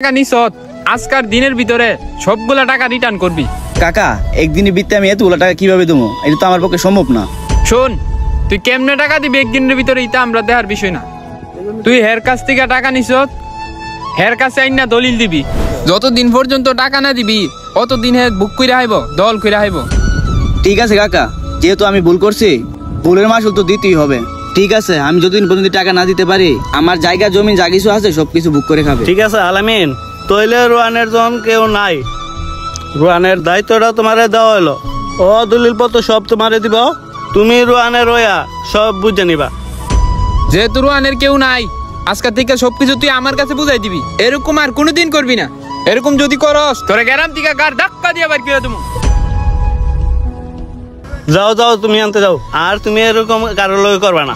টাকা নিছত আজকার দিনের ভিতরে সবগুলা টাকা রিটার্ন করবি। কাকা একদিনের ভিত্তি আমি এতগুলো টাকা কিভাবে দেবো? এটা তো আমার পক্ষে সম্ভব না। শোন, তুই কেমনে টাকা দিবি একদিনের ভিতরে এটা আমরা দেখার বিষয় না। তুই হের কাছ থেকে টাকা নিছত, হের কাছে আইনা দলিল দিবি। যতদিন পর্যন্ত টাকা না দিবি অতদিন হে বুক কইরা আইব, দল কইরা আইব। ঠিক আছে কাকা, যেহেতু আমি ভুল করছি, ভুলের মাসুল তো দিতেই হবে। ঠিক আছে, আমি যতদিন পর্যন্ত টাকা না দিতে পারি আমার জায়গা জমি যা কিছু আছে সবকিছু বুক করে খাবে। ঠিক আছে আলামিন, তৈলে রোয়ানের জন কেউ নাই, রোয়ানের দায়িত্বটা তোমারে দেওয়া হলো। ও দলিল পত্র সব তোমারে দিব, তুমি রোয়ানের রয়া সব বুঝে নিবা। যেহেতু রোয়ানের কেউ নাই, আজকে থেকে সবকিছু তুই আমার কাছে বুঝাই দিবি। এরকম আর কোনোদিন করবি না। এরকম যদি করস তোরে গ্যারাম থেকে গার ধাক্কা দিয়ে বাইর করে দেবো। যাও যাও, তুমি আনতে যাও, আর তুমি এরকম কারো লগে করবা না।